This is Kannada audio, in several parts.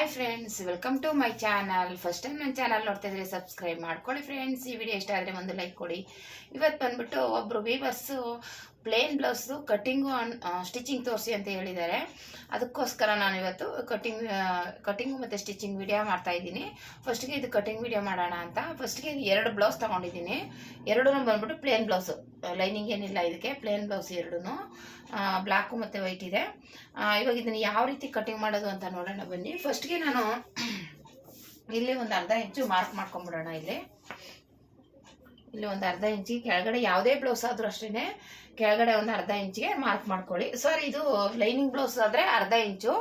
Hi friends, welcome to my channel. First time ನನ್ನ ಚಾನಲ್ ನೋಡ್ತಾ ಇದ್ರೆ ಸಬ್ಸ್ಕ್ರೈಬ್ ಮಾಡ್ಕೊಳ್ಳಿ ಫ್ರೆಂಡ್ಸ್. ಈ ವಿಡಿಯೋ ಇಷ್ಟ ಆದರೆ ಒಂದು ಲೈಕ್ ಕೊಡಿ. ಇವತ್ತು ಬಂದ್ಬಿಟ್ಟು ಒಬ್ಬರು viewers plane blouse cutting stitching ತೋರಿಸಿ ಅಂತ ಹೇಳಿದ್ದಾರೆ. ಅದಕ್ಕೋಸ್ಕರ ನಾನು ಇವತ್ತು ಕಟ್ಟಿಂಗು ಮತ್ತು ಸ್ಟಿಚಿಂಗ್ ವಿಡಿಯೋ ಮಾಡ್ತಾ ಇದ್ದೀನಿ. ಫಸ್ಟ್ಗೆ ಇದು ಕಟ್ಟಿಂಗ್ ವಿಡಿಯೋ ಮಾಡೋಣ ಅಂತ ಫಸ್ಟ್ಗೆ ಇದು 2 ಬ್ಲೌಸ್ ತೊಗೊಂಡಿದ್ದೀನಿ. ಎರಡೂ ಬಂದ್ಬಿಟ್ಟು ಪ್ಲೇನ್ ಬ್ಲೌಸು, ಲೈನಿಂಗ್ ಏನಿಲ್ಲ ಇದಕ್ಕೆ. ಪ್ಲೇನ್ ಬ್ಲೌಸ್ ಎರಡೂ ಬ್ಲ್ಯಾಕು ಮತ್ತು ವೈಟ್ ಇದೆ. ಇವಾಗ ಇದನ್ನು ಯಾವ ರೀತಿ ಕಟ್ಟಿಂಗ್ ಮಾಡೋದು ಅಂತ ನೋಡೋಣ ಬನ್ನಿ. ಫಸ್ಟ್ಗೆ ನಾನು ಇಲ್ಲಿ ಒಂದು ಅರ್ಧ ಇಂಚು ಮಾರ್ಕ್ ಮಾಡ್ಕೊಂಬಿಡೋಣ. ಇಲ್ಲಿ ಒಂದು ಅರ್ಧ ಇಂಚಿಗೆ ಕೆಳಗಡೆ ಯಾವುದೇ ಬ್ಲೌಸ್ ಆದರೂ ಅಷ್ಟೇ ಕೆಳಗಡೆ ಒಂದು ಅರ್ಧ ಇಂಚಿಗೆ ಮಾರ್ಕ್ ಮಾಡ್ಕೊಳ್ಳಿ. ಸರ್ ಇದು ಲೈನಿಂಗ್ ಬ್ಲೌಸ್ ಆದರೆ ಅರ್ಧ ಇಂಚು,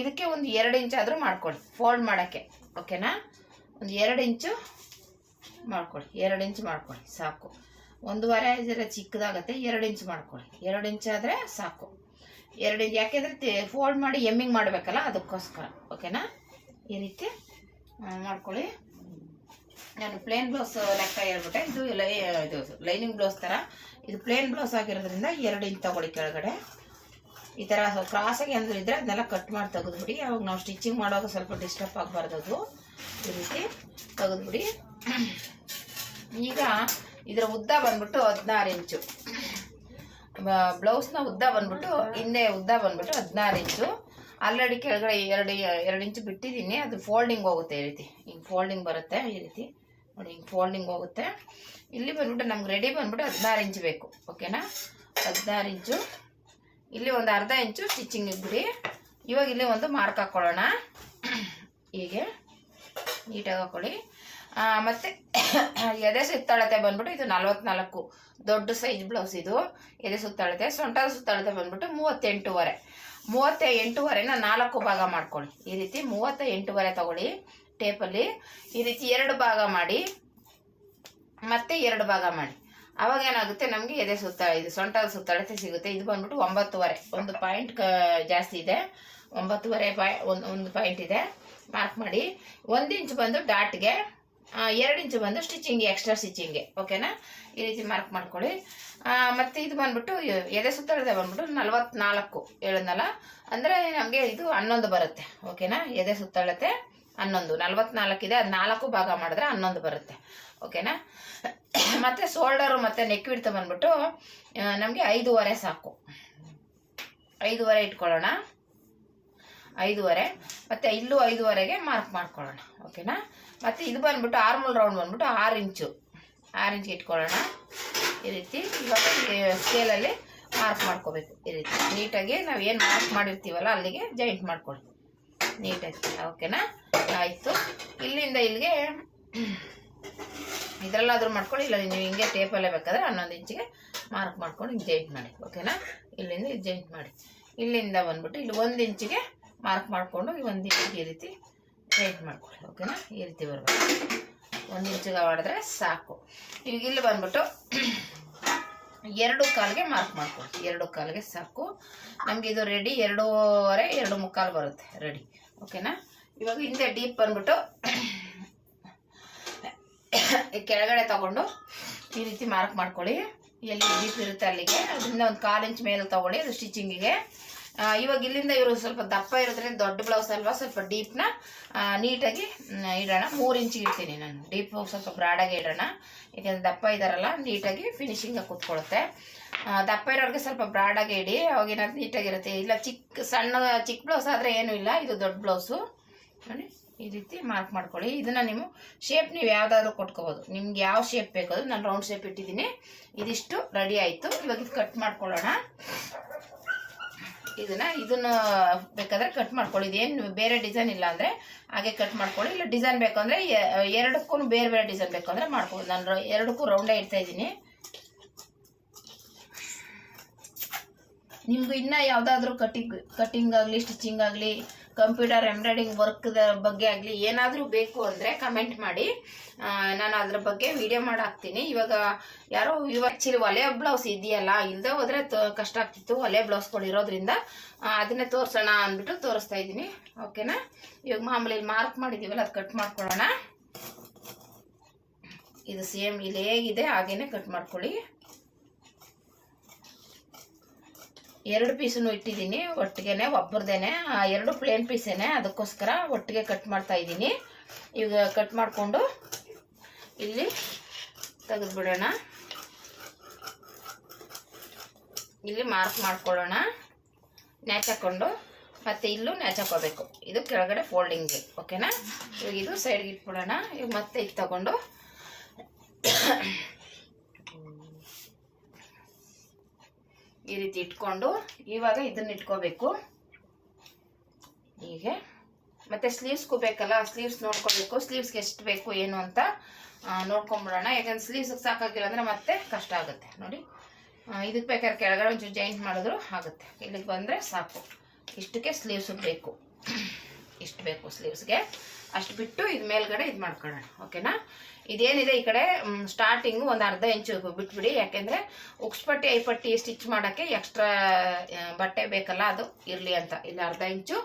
ಇದಕ್ಕೆ ಒಂದು 2 ಇಂಚ್ ಆದರೂ ಮಾಡ್ಕೊಳ್ಳಿ ಫೋಲ್ಡ್ ಮಾಡೋಕ್ಕೆ. ಓಕೆನಾ? ಒಂದು 2 ಇಂಚು ಮಾಡ್ಕೊಳ್ಳಿ. 2 ಇಂಚ್ ಮಾಡ್ಕೊಳ್ಳಿ ಸಾಕು. 1.5 ಇದರ ಚಿಕ್ಕದಾಗತ್ತೆ. 2 ಇಂಚ್ ಮಾಡ್ಕೊಳ್ಳಿ. 2 ಇಂಚ್ ಆದರೆ ಸಾಕು. 2 ಇಂಚ್ ಯಾಕೆಂದರೆ ಫೋಲ್ಡ್ ಮಾಡಿ ಎಮ್ಮಿಂಗ್ ಮಾಡಬೇಕಲ್ಲ, ಅದಕ್ಕೋಸ್ಕರ. ಓಕೆನಾ? ಈ ರೀತಿ ಮಾಡ್ಕೊಳ್ಳಿ. ನಾನು ಪ್ಲೇನ್ ಬ್ಲೌಸ್ ಲೆಕ್ಕ ಹೇಳ್ಬಿಟ್ಟೆ. ಇದು ಲೈನಿಂಗ್ ಬ್ಲೌಸ್ ಥರ ಇದು ಪ್ಲೇನ್ ಬ್ಲೌಸ್ ಆಗಿರೋದ್ರಿಂದ 2 ಇಂಚ್ ತಗೊಳ್ಳಿ ಕೆಳಗಡೆ. ಈ ಥರ ಕ್ರಾಸಾಗಿ ಅಂದ್ರೆ ಇದ್ದರೆ ಅದನ್ನೆಲ್ಲ ಕಟ್ ಮಾಡಿ ತೆಗೆದುಬಿಡಿ. ಅವಾಗ ನಾವು ಸ್ಟಿಚಿಂಗ್ ಮಾಡುವಾಗ ಸ್ವಲ್ಪ ಡಿಸ್ಟರ್ಬ್ ಆಗಬಾರ್ದು. ಅದು ಈ ರೀತಿ ತೆಗೆದುಬಿಡಿ. ಈಗ ಇದರ ಉದ್ದ ಬಂದ್ಬಿಟ್ಟು 16 ಇಂಚು. ಬ್ಲೌಸ್ನ ಉದ್ದ ಬಂದ್ಬಿಟ್ಟು ಹಿಂದೆ ಉದ್ದ ಬಂದ್ಬಿಟ್ಟು 16 ಇಂಚು. ಆಲ್ರೆಡಿ ಕೆಳಗಡೆ 2 ಇಂಚು ಬಿಟ್ಟಿದ್ದೀನಿ. ಅದು ಫೋಲ್ಡಿಂಗ್ ಹೋಗುತ್ತೆ. ಈ ರೀತಿ ಹಿಂಗೆ ಫೋಲ್ಡಿಂಗ್ ಬರುತ್ತೆ. ಈ ರೀತಿ ನೋಡಿ, ಹಿಂಗೆ ಫೋಲ್ಡಿಂಗ್ ಹೋಗುತ್ತೆ. ಇಲ್ಲಿ ಬಂದ್ಬಿಟ್ಟು ನಮ್ಗೆ ರೆಡಿ ಬಂದ್ಬಿಟ್ಟು 16 ಇಂಚು ಬೇಕು. ಓಕೆನಾ? 16 ಇಂಚು. ಇಲ್ಲಿ ಒಂದು ಅರ್ಧ ಇಂಚು ಸ್ಟಿಚಿಂಗಿಗೆ ಬಿಡಿ. ಇವಾಗ ಇಲ್ಲಿ ಒಂದು ಮಾರ್ಕ್ ಹಾಕ್ಕೊಳ್ಳೋಣ. ಹೀಗೆ ನೀಟಾಗಿ ಹಾಕ್ಕೊಳ್ಳಿ. ಮತ್ತು ಎದೆ ಸುತ್ತಳತೆ ಬಂದ್ಬಿಟ್ಟು ಇದು 44 ದೊಡ್ಡ ಸೈಜ್ ಬ್ಲೌಸ್. ಇದು ಎದೆ ಸುತ್ತಳತೆ. ಸೊಂಟದ ಸುತ್ತಳತೆ ಬಂದ್ಬಿಟ್ಟು 38.5. 38.5ನ 4 ಭಾಗ ಮಾಡ್ಕೊಳ್ಳಿ. ಈ ರೀತಿ 38.5 ತಗೊಳ್ಳಿ ಟೇಪಲ್ಲಿ. ಈ ರೀತಿ 2 ಭಾಗ ಮಾಡಿ ಮತ್ತೆ 2 ಭಾಗ ಮಾಡಿ. ಅವಾಗ ಏನಾಗುತ್ತೆ, ನಮಗೆ ಎದೆ ಇದು ಸೊಂಟದ ಸುತ್ತಳತೆ ಸಿಗುತ್ತೆ. ಇದು ಬಂದ್ಬಿಟ್ಟು 9.5. ಒಂದು ಪಾಯಿಂಟ್ ಜಾಸ್ತಿ ಇದೆ. 9.5 ಒಂದು ಪಾಯಿಂಟ್ ಇದೆ. ಮಾರ್ಕ್ ಮಾಡಿ. 1 ಇಂಚ್ ಬಂದು ಡಾಟ್ಗೆ, 2 ಇಂಚು ಬಂದು ಸ್ಟಿಚಿಂಗ್ಗೆ, ಎಕ್ಸ್ಟ್ರಾ ಸ್ಟಿಚಿಂಗ್ಗೆ. ಓಕೆನಾ? ಈ ರೀತಿ ಮಾರ್ಕ್ ಮಾಡ್ಕೊಳ್ಳಿ. ಮತ್ತು ಇದು ಬಂದ್ಬಿಟ್ಟು ಎದೆ ಸುತ್ತಳತೆ ಬಂದ್ಬಿಟ್ಟು 44 ಹೇಳಿದ್ನಲ್ಲ, ಅಂದರೆ ನಮಗೆ ಇದು 11 ಬರುತ್ತೆ. ಓಕೆನಾ? ಎದೆ ಸುತ್ತಳತೆ 11. 44 ಇದೆ, ಅದು 4 ಭಾಗ ಮಾಡಿದ್ರೆ 11 ಬರುತ್ತೆ. ಓಕೆನಾ? ಮತ್ತು ಶೋಲ್ಡರು ಮತ್ತು ನೆಕ್ ವಿಡ್ತ್ ಬಂದ್ಬಿಟ್ಟು ನಮಗೆ 5.5 ಸಾಕು. 5.5 ಇಟ್ಕೊಳ್ಳೋಣ. 5.5 ಮತ್ತು ಇಲ್ಲೂ 5.5ಗೆ ಮಾರ್ಕ್ ಮಾಡ್ಕೊಳ್ಳೋಣ. ಓಕೆನಾ? ಮತ್ತು ಇದು ಬಂದ್ಬಿಟ್ಟು ಆರ್ಮಲ್ ರೌಂಡ್ ಬಂದ್ಬಿಟ್ಟು 6 ಇಂಚು. 6 ಇಂಚ್ಗೆ ಇಟ್ಕೊಳ್ಳೋಣ. ಈ ರೀತಿ ಇವಾಗ ಸ್ಕೇಲಲ್ಲಿ ಮಾರ್ಕ್ ಮಾಡ್ಕೋಬೇಕು. ಈ ರೀತಿ ನೀಟಾಗಿ ನಾವು ಏನು ಮಾರ್ಕ್ ಮಾಡಿರ್ತೀವಲ್ಲ ಅಲ್ಲಿಗೆ ಜಾಯಿಂಟ್ ಮಾಡ್ಕೊಳ್ಳಿ ನೀಟಾಗಿ. ಓಕೆನಾ? ಆಯಿತು. ಇಲ್ಲಿಂದ ಇಲ್ಲಿಗೆ ಇದರಲ್ಲಾದರೂ ಮಾಡ್ಕೊಳ್ಳಿ, ಇಲ್ಲ ನೀವು ಹಿಂಗೆ ಟೇಪಲ್ಲೇ ಬೇಕಾದರೆ 11 ಇಂಚಿಗೆ ಮಾರ್ಕ್ ಮಾಡ್ಕೊಂಡು ಹಿಂಗೆ ಜಾಯಿಂಟ್ ಮಾಡಿ. ಓಕೆನಾ? ಇಲ್ಲಿಂದ ಇದು ಜಾಯಿಂಟ್ ಮಾಡಿ. ಇಲ್ಲಿಂದ ಬಂದ್ಬಿಟ್ಟು ಇಲ್ಲಿ 1 ಇಂಚಿಗೆ ಮಾರ್ಕ್ ಮಾಡಿಕೊಂಡು 1 ಇಂಚಿಗೆ ಈ ರೀತಿ ಜಾಯಿಂಟ್ ಮಾಡ್ಕೊಳ್ಳಿ. ಓಕೆನಾ? ಈ ರೀತಿ ಬರಬೇಕು. 1 ಇಂಚಿಗೆ ಮಾಡಿದ್ರೆ ಸಾಕು. ಈಗ ಇಲ್ಲಿ ಬಂದ್ಬಿಟ್ಟು 2 ಕಾಲಿಗೆ ಮಾರ್ಕ್ ಮಾಡ್ಕೊಳ್ಳಿ. 2 ಕಾಲಿಗೆ ಸಾಕು. ನಮಗೆ ಇದು ರೆಡಿ 2.5 2.25 ಬರುತ್ತೆ ರೆಡಿ. ಓಕೆನಾ? ಇವಾಗ ಹಿಂದೆ ಡೀಪ್ ಬಂದ್ಬಿಟ್ಟು ಕೆಳಗಡೆ ತಗೊಂಡು ಈ ರೀತಿ ಮಾರ್ಕ್ ಮಾಡ್ಕೊಳ್ಳಿ. ಎಲ್ಲಿ ಡೀಪ್ ಇರುತ್ತೆ ಅಲ್ಲಿಗೆ ಅದರಿಂದ ಒಂದು 1/4 ಇಂಚ್ ಮೇಲೆ ತಗೊಳ್ಳಿ, ಅದು ಸ್ಟಿಚಿಂಗಿಗೆ. ಇವಾಗ ಇಲ್ಲಿಂದ ಇವರು ಸ್ವಲ್ಪ ದಪ್ಪ ಇರೋದ್ರಿಂದ ದೊಡ್ಡ ಬ್ಲೌಸ್ ಅಲ್ವಾ, ಸ್ವಲ್ಪ ಡೀಪ್ನ ನೀಟಾಗಿ ಇಡೋಣ. 3 ಇಂಚಿಗೆ ಇಡ್ತೀನಿ ನಾನು. ಡೀಪ್ ಸ್ವಲ್ಪ ಬ್ರಾಡಾಗಿ ಇಡೋಣ, ಯಾಕೆಂದರೆ ದಪ್ಪ ಇದ್ದಾರಲ್ಲ ನೀಟಾಗಿ ಫಿನಿಶಿಂಗಾಗಿ ಕೂತ್ಕೊಳ್ಳುತ್ತೆ. ದಪ್ಪ ಇರೋರಿಗೆ ಸ್ವಲ್ಪ ಬ್ರಾಡಾಗಿ ಇಡಿ, ಅವಾಗೇನಾದ್ರು ನೀಟಾಗಿರುತ್ತೆ. ಇಲ್ಲ ಚಿಕ್ಕ ಬ್ಲೌಸ್ ಆದರೆ ಏನೂ ಇಲ್ಲ, ಇದು ದೊಡ್ಡ ಬ್ಲೌಸು. ನೋಡಿ ಈ ರೀತಿ ಮಾರ್ಕ್ ಮಾಡ್ಕೊಳ್ಳಿ. ಇದನ್ನು ಶೇಪ್ ನೀವು ಯಾವುದಾದ್ರೂ ಕೊಟ್ಕೋಬೋದು. ನಿಮ್ಗೆ ಯಾವ ಶೇಪ್ ಬೇಕು. ನಾನು ರೌಂಡ್ ಶೇಪ್ ಇಟ್ಟಿದ್ದೀನಿ. ಇದಿಷ್ಟು ರೆಡಿ ಆಯಿತು. ಇವಾಗ ಇದು ಕಟ್ ಮಾಡ್ಕೊಳ್ಳೋಣ. ಇದನ್ನು ಬೇಕಾದರೆ ಕಟ್ ಮಾಡ್ಕೊಳ್ಳಿ. ಇದೇನು ಬೇರೆ ಡಿಸೈನ್ ಇಲ್ಲ ಅಂದರೆ ಹಾಗೆ ಕಟ್ ಮಾಡ್ಕೊಳ್ಳಿ. ಇಲ್ಲ ಡಿಸೈನ್ ಬೇಕು ಅಂದರೆ ಎರಡಕ್ಕೂ ಬೇರೆ ಬೇರೆ ಡಿಸೈನ್ ಬೇಕು ಅಂದರೆ ಮಾಡ್ಕೊಳ್ಳಿ. ನಾನು ಎರಡಕ್ಕೂ ರೌಂಡೇ ಇಡ್ತಾ ಇದ್ದೀನಿ. ನಿಮಗೂ ಇನ್ನೂ ಯಾವುದಾದ್ರೂ ಕಟ್ಟಿಂಗ್ ಆಗಲಿ, ಸ್ಟಿಚಿಂಗ್ ಆಗಲಿ, ಕಂಪ್ಯೂಟರ್ ಎಂಬ್ರಾಯ್ಡಿಂಗ್ ವರ್ಕ್ದ ಬಗ್ಗೆ ಆಗಲಿ ಏನಾದರೂ ಬೇಕು ಅಂದರೆ ಕಮೆಂಟ್ ಮಾಡಿ. ನಾನು ಅದ್ರ ಬಗ್ಗೆ ವಿಡಿಯೋ ಮಾಡಿ ಹಾಕ್ತೀನಿ. ಇವಾಗ ಆ್ಯಕ್ಚುಲಿ ಒಲೆ ಬ್ಲೌಸ್ ಇದೆಯಲ್ಲ, ಇಲ್ಲದೆ ಹೋದರೆ ಕಷ್ಟ ಆಗ್ತಿತ್ತು. ಒಲೆ ಬ್ಲೌಸ್ಗಳು ಇರೋದ್ರಿಂದ ಅದನ್ನೇ ತೋರಿಸೋಣ ಅಂದ್ಬಿಟ್ಟು ತೋರಿಸ್ತಾ ಇದ್ದೀನಿ. ಓಕೆನಾ? ಇವಾಗ ಮಾಮೂಲಿ ಮಾರ್ಕ್ ಮಾಡಿದ್ದೀವಲ್ಲ, ಅದು ಕಟ್ ಮಾಡ್ಕೊಳ್ಳೋಣ. ಇದು ಸೇಮ್ ಇಲ್ಲಿ ಹೇಗಿದೆ ಹಾಗೇನೆ ಕಟ್ ಮಾಡ್ಕೊಳ್ಳಿ. 2 ಪೀಸನ್ನು ಇಟ್ಟಿದ್ದೀನಿ ಒಟ್ಟಿಗೆನೆ, ಒಬ್ಬರದೇನೆ. 2 ಪ್ಲೇನ್ ಪೀಸೇನೆ, ಅದಕ್ಕೋಸ್ಕರ ಒಟ್ಟಿಗೆ ಕಟ್ ಮಾಡ್ತಾ ಇದ್ದೀನಿ. ಈಗ ಕಟ್ ಮಾಡಿಕೊಂಡು ಇಲ್ಲಿ ತೆಗೆದುಬಿಡೋಣ. ಇಲ್ಲಿ ಮಾರ್ಕ್ ಮಾಡ್ಕೊಳ್ಳೋಣ, ನ್ಯಾಚ್ ಹಾಕ್ಕೊಂಡು. ಮತ್ತು ಇಲ್ಲೂ ನ್ಯಾಚ್ ಹಾಕೋಬೇಕು. ಇದು ಕೆಳಗಡೆ ಫೋಲ್ಡಿಂಗ್ಗೆ, ಓಕೆನಾ. ಇವಾಗ ಇದು ಸೈಡ್ಗೆ ಇಟ್ಬಿಡೋಣ. ಈಗ ಮತ್ತೆ ಇದು ತಗೊಂಡು ಈ ರೀತಿ ಇಟ್ಕೊಂಡು ಇವಾಗ ಇದನ್ನ ಇಟ್ಕೋಬೇಕು ಹೀಗೆ. ಮತ್ತು ಸ್ಲೀವ್ಸ್ಗೂ ಬೇಕಲ್ಲ, ಸ್ಲೀವ್ಸ್ ನೋಡ್ಕೋಬೇಕು. ಸ್ಲೀವ್ಸ್ಗೆ ಎಷ್ಟು ಬೇಕು ಏನು ಅಂತ ನೋಡ್ಕೊಂಬಿಡೋಣ. ಯಾಕಂದ್ರೆ ಸ್ಲೀವ್ಸ್ಗೆ ಸಾಕಾಗಿಲ್ಲ ಅಂದರೆ ಮತ್ತೆ ಕಷ್ಟ ಆಗುತ್ತೆ ನೋಡಿ. ಇದಕ್ಕೆ ಬೇಕಾದ್ರೆ ಕೆಳಗಡೆ ಒಂಚೂರು ಜಾಯಿಂಟ್ ಮಾಡಿದ್ರು ಆಗುತ್ತೆ. ಇಲ್ಲಿಗೆ ಬಂದರೆ ಸಾಕು. ಇಷ್ಟಕ್ಕೆ ಸ್ಲೀವ್ಸ್ ಬೇಕು, ಇಷ್ಟು ಬೇಕು ಸ್ಲೀವ್ಸ್ಗೆ. ಅಷ್ಟು ಬಿಟ್ಟು ಇದು ಮೇಲ್ಗಡೆ ಇದು ಮಾಡ್ಕೊಳ್ಳೋಣ, ಓಕೆನಾ. ಇದೇನಿದೆ ಈ ಕಡೆ ಸ್ಟಾರ್ಟಿಂಗು ಒಂದು ಅರ್ಧ ಇಂಚು ಬಿಟ್ಬಿಡಿ. ಯಾಕೆಂದರೆ ಉಕ್ಸ್ಪಟ್ಟಿ ಐಪಟ್ಟಿ ಸ್ಟಿಚ್ ಮಾಡೋಕ್ಕೆ ಎಕ್ಸ್ಟ್ರಾ ಬಟ್ಟೆ ಬೇಕಲ್ಲ, ಅದು ಇರಲಿ ಅಂತ ಇಲ್ಲಿ ಅರ್ಧ ಇಂಚು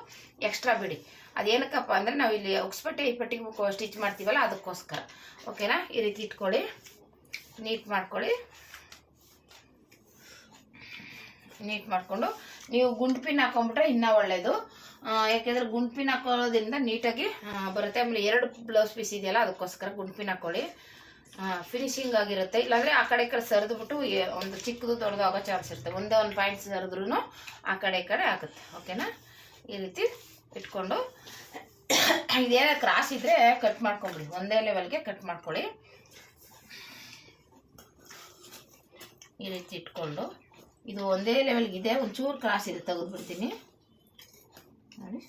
ಎಕ್ಸ್ಟ್ರಾ ಬಿಡಿ. ಅದೇನಕ್ಕಪ್ಪ ಅಂದರೆ ನಾವು ಇಲ್ಲಿ ಉಕ್ಸ್ಪಟ್ಟಿ ಐಪಟ್ಟಿಗೆ ಸ್ಟಿಚ್ ಮಾಡ್ತೀವಲ್ಲ, ಅದಕ್ಕೋಸ್ಕರ, ಓಕೆನಾ. ಈ ರೀತಿ ಇಟ್ಕೊಳ್ಳಿ, ನೀಟ್ ಮಾಡ್ಕೊಳ್ಳಿ. ನೀಟ್ ಮಾಡಿಕೊಂಡು ನೀವು ಗುಂಡು ಪಿನ್ ಹಾಕೊಂಡ್ಬಿಟ್ರೆ ಇನ್ನೂ ಒಳ್ಳೆಯದು. ಯಾಕೆಂದರೆ ಗುಂಡು ಪಿನ್ ಹಾಕೊಳ್ಳೋದ್ರಿಂದ ನೀಟಾಗಿ ಬರುತ್ತೆ. ಆಮೇಲೆ 2 ಬ್ಲೌಸ್ ಪೀಸ್ ಇದೆಯಲ್ಲ, ಅದಕ್ಕೋಸ್ಕರ ಗುಂಡು ಪಿನ್ ಹಾಕೊಳ್ಳಿ, ಫಿನಿಶಿಂಗ್ ಆಗಿರುತ್ತೆ. ಇಲ್ಲಾಂದರೆ ಆ ಕಡೆ ಈ ಕಡೆ ಸರಿದ್ಬಿಟ್ಟು ಒಂದು ಚಿಕ್ಕದು ದೊಡ್ಡದು ಆಗೋ ಚಾನ್ಸ್ ಇರುತ್ತೆ. ಒಂದು ಪಾಯಿಂಟ್ ಸರಿದ್ರೂ ಆ ಕಡೆ ಈ ಕಡೆ ಆಗುತ್ತೆ, ಓಕೆನಾ. ಈ ರೀತಿ ಇಟ್ಕೊಂಡು ಇದೇನೋ ಕ್ರಾಸ್ ಇದ್ದರೆ ಕಟ್ ಮಾಡ್ಕೊಂಬಿಡಿ, ಒಂದೇ ಲೆವೆಲ್ಗೆ ಕಟ್ ಮಾಡ್ಕೊಳ್ಳಿ. ಈ ರೀತಿ ಇಟ್ಕೊಂಡು ಇದು ಒಂದೇ ಲೆವೆಲ್ಗಿದೆ, ಒಂಚೂರು ಕ್ರಾಸ್ ಇದೆ, ತೆಗೆದುಬಿಡ್ತೀನಿ ನೋಡಿ.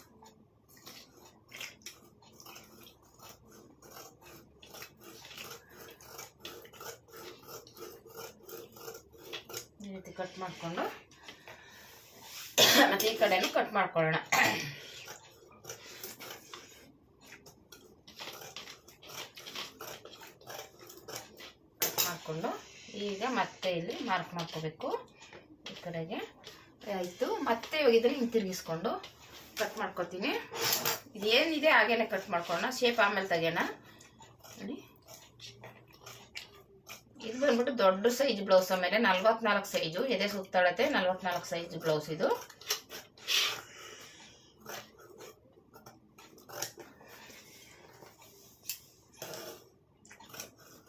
ಈ ರೀತಿ ಕಟ್ ಮಾಡಿಕೊಂಡು ಮತ್ತು ಈ ಕಡೆನೂ ಕಟ್ ಮಾಡ್ಕೊಳ್ಳೋಣ. ಕಟ್ ಮಾಡಿಕೊಂಡು ಈಗ ಮತ್ತೆ ಇಲ್ಲಿ ಮಾರ್ಕ್ ಮಾಡ್ಕೋಬೇಕು ಈ ಕಡೆಗೆ. ಆಯಿತು. ಮತ್ತೆ ಇವಾಗ ಇದ್ರೆ ಹಿಂಗೆ ತಿರುಗಿಸ್ಕೊಂಡು ಕಟ್ ಮಾಡ್ಕೊತೀನಿ. ಇದೇನಿದೆ ಹಾಗೇನೆ ಕಟ್ ಮಾಡ್ಕೊಳ್ಳೋಣ, ಶೇಪ್ ಆಮೇಲೆ ತೆಗೆಯೋಣ ನೋಡಿ. ಇದು ಬಂದ್ಬಿಟ್ಟು ದೊಡ್ಡ ಸೈಜ್ ಬ್ಲೌಸ್, ಆಮೇಲೆ 44 ಸೈಜು ಎದೆ ಸುತ್ತಳತೆ 44 ಸೈಜ್ ಬ್ಲೌಸ್ ಇದು.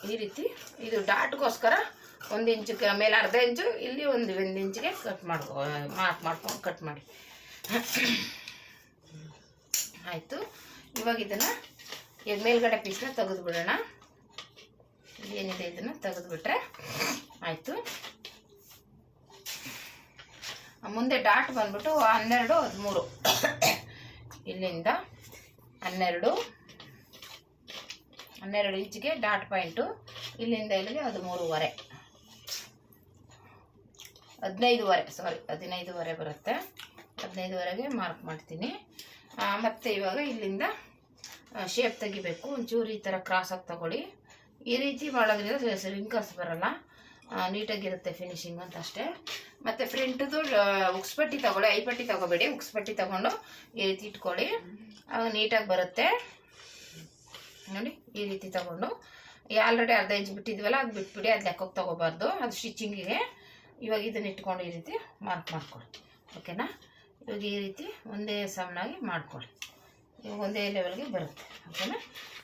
ಈ ರೀತಿ ಇದು ಡಾಟ್ಗೋಸ್ಕರ 1 ಇಂಚು ಮೇಲೆ ಅರ್ಧ ಇಂಚು, ಇಲ್ಲಿ ಒಂದು ಇಂಚಿಗೆ ಕಟ್ ಮಾರ್ಕ್ ಮಾಡ್ಕೊಂಡು ಕಟ್ ಮಾಡಿ. ಆಯಿತು. ಇವಾಗ ಇದನ್ನು ಮೇಲ್ಗಡೆ ಪೀಸ್ನ ತೆಗೆದುಬಿಡೋಣ. ಏನಿದೆ ಇದನ್ನು ತೆಗೆದುಬಿಟ್ರೆ ಆಯಿತು. ಮುಂದೆ ಡಾಟ್ ಬಂದ್ಬಿಟ್ಟು 12, 13 ಇಲ್ಲಿಂದ 12 ಇಂಚಿಗೆ ಡಾಟ್ ಪಾಯಿಂಟು. ಇಲ್ಲಿಂದ ಇಲ್ಲಿಗೆ 13.5 15.5 ಬರುತ್ತೆ. 15.5ಗೆ ಮಾರ್ಕ್ ಮಾಡ್ತೀನಿ. ಮತ್ತು ಇವಾಗ ಇಲ್ಲಿಂದ ಶೇಪ್ ತೆಗಿಬೇಕು. ಒಂಚೂರು ಈ ಥರ ಕ್ರಾಸಾಗಿ ತಗೊಳ್ಳಿ. ಈ ರೀತಿ ಮಾಡೋದ್ರಿಂದ ರಿಂಕಲ್ಸ್ ಬರೋಲ್ಲ, ನೀಟಾಗಿರುತ್ತೆ ಫಿನಿಶಿಂಗ್ ಅಂತ ಅಷ್ಟೇ. ಮತ್ತು ಫ್ರಂಟ್ದು ಉಕ್ಸ್ಪಟ್ಟಿ ತಗೊಳ್ಳಿ, ಐಪಟ್ಟಿ ತಗೋಬೇಡಿ, ಉಕ್ಸ್ಪಟ್ಟಿ ತಗೊಂಡು ಈ ರೀತಿ ಇಟ್ಕೊಳ್ಳಿ, ಆಗ ನೀಟಾಗಿ ಬರುತ್ತೆ ನೋಡಿ. ಈ ರೀತಿ ತಗೊಂಡು ಆಲ್ರೆಡಿ ಅರ್ಧ ಇಂಚ್ ಬಿಟ್ಟಿದ್ವಲ್ಲ, ಅದು ಬಿಟ್ಬಿಡಿ, ಅದು ಲೆಕ್ಕಕ್ಕೆ ತೊಗೋಬಾರ್ದು, ಅದು ಸ್ಟಿಚಿಂಗಿಗೆ. ಇವಾಗ ಇದನ್ನ ಇಟ್ಕೊಂಡು ಈ ರೀತಿ ಮಾರ್ಕ್ ಮಾಡ್ಕೊಳ್ಳಿ, ಓಕೆನಾ. ಇವಾಗ ಈ ರೀತಿ ಒಂದೇ ಸಮನಾಗಿ ಮಾಡ್ಕೊಳ್ಳಿ, ಇವಾಗ ಒಂದೇ ಲೆವೆಲ್ಗೆ ಬರುತ್ತೆ, ಓಕೆನಾ.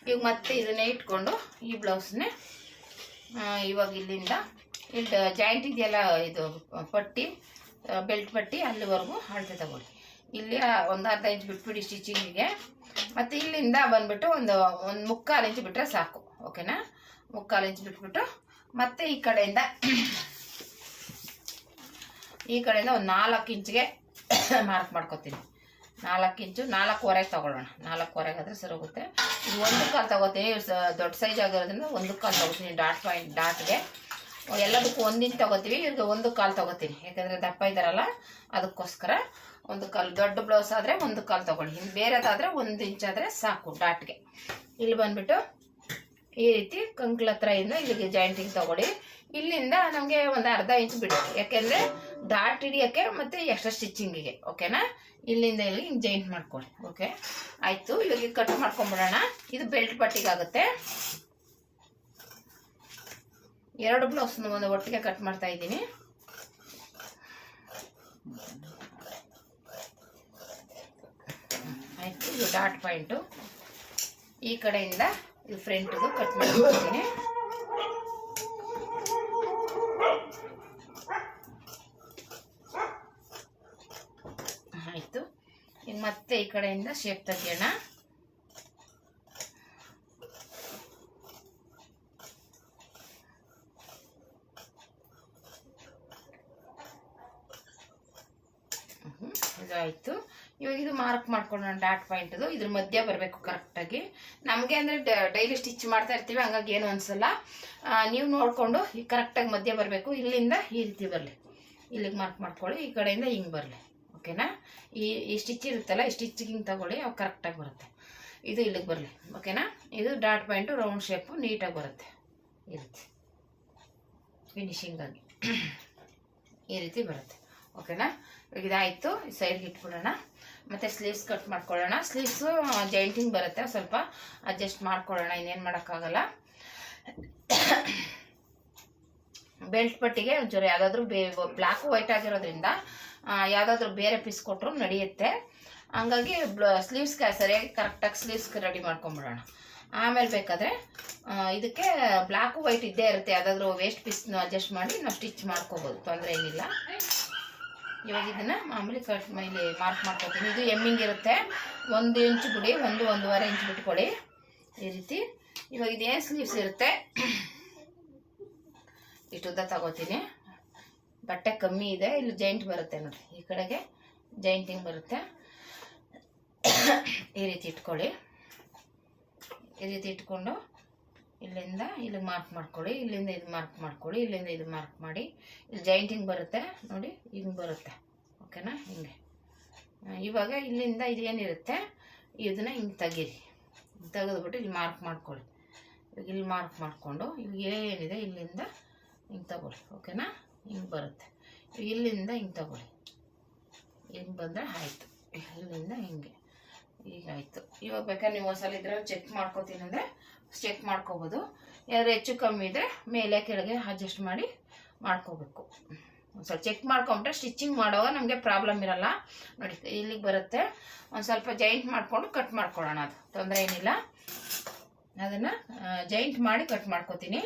ಈಗ ಮತ್ತೆ ಇದನ್ನೇ ಇಟ್ಕೊಂಡು ಈ ಬ್ಲೌಸ್ನೇ ಇವಾಗ ಇಲ್ಲಿಂದ ಇಲ್ಲಿ ಜಾಯಿಂಟ್ ಇದೆಯಲ್ಲ, ಇದು ಪಟ್ಟಿ ಬೆಲ್ಟ್ ಪಟ್ಟಿ ಅಲ್ಲಿವರೆಗೂ ಅಳತೆ ತಗೊಳ್ಳಿ. ಇಲ್ಲಿ ಒಂದು ಅರ್ಧ ಇಂಚ್ ಬಿಟ್ಬಿಡಿ ಸ್ಟಿಚಿಂಗಿಗೆ. ಮತ್ತು ಇಲ್ಲಿಂದ ಬಂದ್ಬಿಟ್ಟು ಒಂದು 3/4 ಇಂಚ್ ಬಿಟ್ಟರೆ ಸಾಕು, ಓಕೆನಾ. 3/4 ಇಂಚ್ ಬಿಟ್ಬಿಟ್ಟು ಮತ್ತೆ ಈ ಕಡೆಯಿಂದ ಒಂದು 4 ಇಂಚಿಗೆ ಮಾರ್ಕ್ ಮಾಡ್ಕೊತೀನಿ. 4 ಇಂಚು 4.25 ತಗೊಳ್ಳೋಣ. 4.25 ಸರಿ ಹೋಗುತ್ತೆ. ಇದು 1/4 ತಗೋತೀನಿ, ದೊಡ್ಡ ಸೈಜ್ ಆಗಿರೋದ್ರಿಂದ 1/4 ತಗೋತೀನಿ. ಡಾಟ್ಗೆ ಎಲ್ಲದಕ್ಕೂ 1 ಇಂಚ್ ತಗೋತೀವಿ, ಇವ್ರಿಗೆ 1/4 ತಗೋತೀನಿ, ಯಾಕಂದರೆ ದಪ್ಪ ಇದ್ದಾರಲ್ಲ ಅದಕ್ಕೋಸ್ಕರ. 1/4 ದೊಡ್ಡ ಬ್ಲೌಸ್ ಆದರೆ 1/4 ತಗೊಳ್ಳಿ, ಇನ್ನು ಬೇರೆದಾದರೆ 1 ಇಂಚ್ ಆದರೆ ಸಾಕು ಡಾಟ್ಗೆ. ಇಲ್ಲಿ ಬಂದ್ಬಿಟ್ಟು ಈ ರೀತಿ ಕಂಕ್ಳ ಹತ್ರ ಇಂದ ಇಲ್ಲಿಗೆ ಜಾಯಿಂಟಿಂಗ್ ತಗೊಳ್ಳಿ. ಇಲ್ಲಿಂದ ನಮಗೆ ಒಂದು ಅರ್ಧ ಇಂಚ್ ಬಿಡಿ, ಯಾಕೆಂದರೆ ಡಾಟ್ ಹಿಡಿಯೋಕ್ಕೆ ಮತ್ತು ಎಕ್ಸ್ಟ್ರಾ ಸ್ಟಿಚಿಂಗಿಗೆ, ಓಕೆನಾ. ಇಲ್ಲಿಂದ ಇಲ್ಲಿ ಹಿಂಗೆ ಜಾಯಿಂಟ್ ಮಾಡ್ಕೊಳ್ಳಿ, ಓಕೆ. ಆಯಿತು. ಇವಾಗ ಕಟ್ ಮಾಡ್ಕೊಂಬಿಡೋಣ. ಇದು ಬೆಲ್ಟ್ ಪಟ್ಟಿಗಾಗುತ್ತೆ. 2 ಬ್ಲೌಸ್ನ ಒಂದು ಒಟ್ಟಿಗೆ ಕಟ್ ಮಾಡ್ತಾ ಇದ್ದೀನಿ. ಆಯಿತು. ಇದು ಡಾಟ್ ಪಾಯಿಂಟು. ಈ ಕಡೆಯಿಂದ ಇದು ಫ್ರಂಟ್ದು ಕಟ್ ಮಾಡ್ಕೊಳ್ತೀನಿ. ಆಯಿತು. ಈಗ ಮತ್ತೆ ಈ ಕಡೆಯಿಂದ ಶೇಪ್ ತೆಗಿಯೋಣ. ಇದಾಯಿತು. ಇವಾಗ ಇದು ಮಾರ್ಕ್ ಮಾಡ್ಕೊಳ್ಳೋಣ. ಡಾಟ್ ಪಾಯಿಂಟ್ದು ಇದ್ರ ಮಧ್ಯ ಬರಬೇಕು ಕರೆಕ್ಟಾಗಿ. ನಮಗೆ ಅಂದರೆ ಡೈಲಿ ಸ್ಟಿಚ್ ಮಾಡ್ತಾ ಇರ್ತೀವಿ, ಹಂಗಾಗಿ ಏನು ಅನಿಸಲ್ಲ. ನೀವು ನೋಡಿಕೊಂಡು ಈ ಕರೆಕ್ಟಾಗಿ ಮಧ್ಯ ಬರಬೇಕು. ಇಲ್ಲಿಂದ ಈ ರೀತಿ ಬರಲಿ, ಇಲ್ಲಿಗೆ ಮಾರ್ಕ್ ಮಾಡ್ಕೊಳ್ಳಿ. ಈ ಕಡೆಯಿಂದ ಹಿಂಗೆ ಬರಲಿ. ಓಕೆನಾ? ಈ ಸ್ಟಿಚ್ ಇರುತ್ತಲ್ಲ, ಈ ಸ್ಟಿಚ್ಗೆ ಹಿಂಗೆ ತಗೊಳ್ಳಿ, ಅವು ಕರೆಕ್ಟಾಗಿ ಬರುತ್ತೆ. ಇದು ಇಲ್ಲಿಗೆ ಬರಲಿ. ಓಕೆನಾ? ಇದು ಡಾಟ್ ಪಾಯಿಂಟು ರೌಂಡ್ ಶೇಪು ನೀಟಾಗಿ ಬರುತ್ತೆ. ಈ ರೀತಿ ಫಿನಿಶಿಂಗಾಗಿ ಈ ರೀತಿ ಬರುತ್ತೆ. ಓಕೆನಾ? ಇವಾಗ ಇದಾಯಿತು. ಸೈಡ್ಗೆ ಇಟ್ಬಿಡೋಣ. ಮತ್ತು ಸ್ಲೀವ್ಸ್ ಕಟ್ ಮಾಡ್ಕೊಳ್ಳೋಣ. ಸ್ಲೀವ್ಸು ಜಾಯಿಂಟಿಂಗ್ ಬರುತ್ತೆ, ಸ್ವಲ್ಪ ಅಡ್ಜಸ್ಟ್ ಮಾಡ್ಕೊಳ್ಳೋಣ. ಇನ್ನೇನು ಮಾಡೋಕ್ಕಾಗಲ್ಲ. ಬೆಲ್ಟ್ ಪಟ್ಟಿಗೆ ಒಂಚೂರು ಯಾವುದಾದ್ರೂ ಬ್ಲ್ಯಾಕು ವೈಟ್ ಆಗಿರೋದ್ರಿಂದ ಯಾವುದಾದ್ರೂ ಬೇರೆ ಪೀಸ್ ಕೊಟ್ಟರು ನಡೆಯುತ್ತೆ. ಹಂಗಾಗಿ ಸ್ಲೀವ್ಸ್ಗೆ ಸರಿಯಾಗಿ ಕರೆಕ್ಟಾಗಿ ಸ್ಲೀವ್ಸ್ಗೆ ರೆಡಿ ಮಾಡ್ಕೊಂಬಿಡೋಣ. ಆಮೇಲೆ ಬೇಕಾದರೆ ಇದಕ್ಕೆ ಬ್ಲ್ಯಾಕು ವೈಟ್ ಇದ್ದೇ ಇರುತ್ತೆ. ಯಾವುದಾದ್ರೂ ವೇಸ್ಟ್ ಪೀಸ್ನ ಅಡ್ಜಸ್ಟ್ ಮಾಡಿ ನಾವು ಸ್ಟಿಚ್ ಮಾಡ್ಕೋಬೋದು, ತೊಂದರೆ ಏನಿಲ್ಲ. ಇವಾಗ ಇದನ್ನು ಮಾಮೂಲಿ ಕಟ್ ಮೇಲೆ ಮಾರ್ಕ್ ಮಾಡ್ಕೊತೀನಿ. ಇದು ಎಮ್ಮಿಂಗ್ ಇರುತ್ತೆ. 1 ಇಂಚು ಬಿಡಿ, 1-1.5 ಇಂಚ್ ಬಿಟ್ಕೊಳ್ಳಿ ಈ ರೀತಿ. ಇವಾಗ ಇದೇನು ಸ್ಲೀವ್ಸ್ ಇರುತ್ತೆ ಇಷ್ಟು ಉದ್ದ ತಗೋತೀನಿ. ಬಟ್ಟೆ ಕಮ್ಮಿ ಇದೆ, ಇಲ್ಲಿ ಜಾಯಿಂಟ್ ಬರುತ್ತೆ ನೋಡಿ, ಈ ಕಡೆಗೆ ಜಾಯಿಂಟಿಂಗ್ ಬರುತ್ತೆ. ಈ ರೀತಿ ಇಟ್ಕೊಳ್ಳಿ. ಈ ರೀತಿ ಇಟ್ಕೊಂಡು ಇಲ್ಲಿಂದ ಇಲ್ಲಿಗೆ ಮಾರ್ಕ್ ಮಾಡ್ಕೊಳ್ಳಿ, ಇಲ್ಲಿಂದ ಇದು ಮಾರ್ಕ್ ಮಾಡ್ಕೊಳ್ಳಿ, ಇಲ್ಲಿಂದ ಇದು ಮಾರ್ಕ್ ಮಾಡಿ. ಇಲ್ಲಿ ಜಾಯಿಂಟಿಂಗ್ ಬರುತ್ತೆ ನೋಡಿ, ಹಿಂಗೆ ಬರುತ್ತೆ. ಓಕೆನಾ? ಹಿಂಗೆ. ಇವಾಗ ಇಲ್ಲಿಂದ ಇದೇನಿರುತ್ತೆ ಇದನ್ನು ಹಿಂಗೆ ತೆಗೀರಿ. ತೆಗೆದ್ಬಿಟ್ಟು ಇಲ್ಲಿ ಮಾರ್ಕ್ ಮಾಡ್ಕೊಳ್ಳಿ. ಇವಾಗ ಇಲ್ಲಿ ಮಾರ್ಕ್ ಮಾಡಿಕೊಂಡು ಇವಾಗ ಏನಿದೆ ಇಲ್ಲಿಂದ ಹಿಂಗೆ ತಗೊಳ್ಳಿ. ಓಕೆನಾ? ಹಿಂಗೆ ಬರುತ್ತೆ. ಇಲ್ಲಿಂದ ಹಿಂಗೆ ತಗೊಳ್ಳಿ. ಹಿಂಗೆ ಬಂದರೆ ಆಯಿತು. ಇಲ್ಲಿಂದ ಹಿಂಗೆ ಈಗ ಆಯಿತು. ಇವಾಗ ಬೇಕಾದ್ರೆ ನೀವು ಒಂದ್ಸಲ ಇದ್ರೆ ಚೆಕ್ ಮಾಡ್ಕೋತೀನಿ ಅಂದರೆ ಚೆಕ್ ಮಾಡ್ಕೋಬೋದು. ಯಾರು ಹೆಚ್ಚು ಕಮ್ಮಿ ಇದ್ದರೆ ಮೇಲೆ ಕೆಳಗೆ ಅಡ್ಜಸ್ಟ್ ಮಾಡಿ ಮಾಡ್ಕೋಬೇಕು. ಒಂದು ಸ್ವಲ್ಪ ಚೆಕ್ ಮಾಡ್ಕೊಂಬಿಟ್ರೆ ಸ್ಟಿಚಿಂಗ್ ಮಾಡುವಾಗ ನಮಗೆ ಪ್ರಾಬ್ಲಮ್ ಇರಲ್ಲ. ನೋಡಿ ಇಲ್ಲಿಗೆ ಬರುತ್ತೆ. ಒಂದು ಸ್ವಲ್ಪ ಜಾಯಿಂಟ್ ಮಾಡಿಕೊಂಡು ಕಟ್ ಮಾಡ್ಕೊಳ್ಳೋಣ, ಅದು ತೊಂದರೆ ಏನಿಲ್ಲ. ಅದನ್ನು ಜಾಯಿಂಟ್ ಮಾಡಿ ಕಟ್ ಮಾಡ್ಕೋತೀನಿ.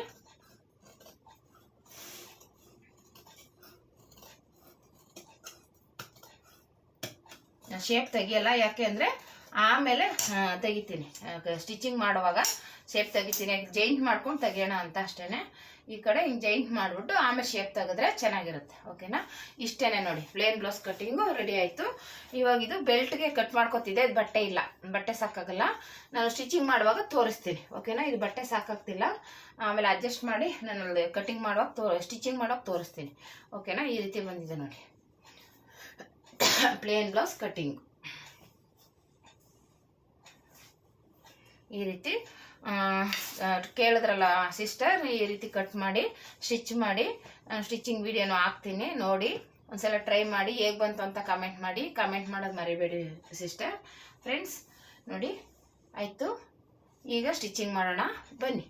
ಶೇಪ್ ತೆಗಿಯಲ್ಲ, ಯಾಕೆ ಅಂದರೆ ಆಮೇಲೆ ತೆಗಿತೀನಿ. ಸ್ಟಿಚಿಂಗ್ ಮಾಡುವಾಗ ಶೇಪ್ ತೆಗಿತೀನಿ, ಜಾಯಿಂಟ್ ಮಾಡ್ಕೊಂಡು ತೆಗಿಯೋಣ ಅಂತ ಅಷ್ಟೇ. ಈ ಕಡೆ ಹಿಂಗೆ ಜಾಯಿಂಟ್ ಮಾಡಿಬಿಟ್ಟು ಆಮೇಲೆ ಶೇಪ್ ತೆಗೆದ್ರೆ ಚೆನ್ನಾಗಿರುತ್ತೆ. ಓಕೆನಾ? ಇಷ್ಟೇ ನೋಡಿ, ಪ್ಲೇನ್ ಬ್ಲೌಸ್ ಕಟ್ಟಿಂಗು ರೆಡಿ ಆಯಿತು. ಇವಾಗ ಇದು ಬೆಲ್ಟ್ಗೆ ಕಟ್ ಮಾಡ್ಕೊತಿದ್ದೆ. ಇದು ಬಟ್ಟೆ ಇಲ್ಲ, ಬಟ್ಟೆ ಸಾಕಾಗಲ್ಲ. ನಾನು ಸ್ಟಿಚಿಂಗ್ ಮಾಡುವಾಗ ತೋರಿಸ್ತೀನಿ. ಓಕೆನಾ? ಇದು ಬಟ್ಟೆ ಸಾಕಾಗ್ತಿಲ್ಲ, ಆಮೇಲೆ ಅಡ್ಜಸ್ಟ್ ಮಾಡಿ ನಾನು ಕಟಿಂಗ್ ಮಾಡುವಾಗ ಸ್ಟಿಚಿಂಗ್ ಮಾಡುವಾಗ ತೋರಿಸ್ತೀನಿ. ಓಕೆನಾ? ಈ ರೀತಿ ಬಂದಿದೆ ನೋಡಿ, ಪ್ಲೇನ್ ಬ್ಲೌಸ್ ಕಟ್ಟಿಂಗ್ ಈ ರೀತಿ. ಕೇಳಿದ್ರಲ್ಲ ಸಿಸ್ಟರ್, ಈ ರೀತಿ ಕಟ್ ಮಾಡಿ ಸ್ಟಿಚ್ ಮಾಡಿ ಸ್ಟಿಚಿಂಗ್ ವಿಡಿಯೋನು ಹಾಕ್ತೀನಿ, ನೋಡಿ ಒಂದ್ಸಲ ಟ್ರೈ ಮಾಡಿ. ಹೇಗೆ ಬಂತು ಅಂತ ಕಮೆಂಟ್ ಮಾಡಿ. ಕಮೆಂಟ್ ಮಾಡೋದು ಮರಿಬೇಡಿ ಸಿಸ್ಟರ್. ಫ್ರೆಂಡ್ಸ್ ನೋಡಿ ಆಯಿತು. ಈಗ ಸ್ಟಿಚಿಂಗ್ ಮಾಡೋಣ ಬನ್ನಿ.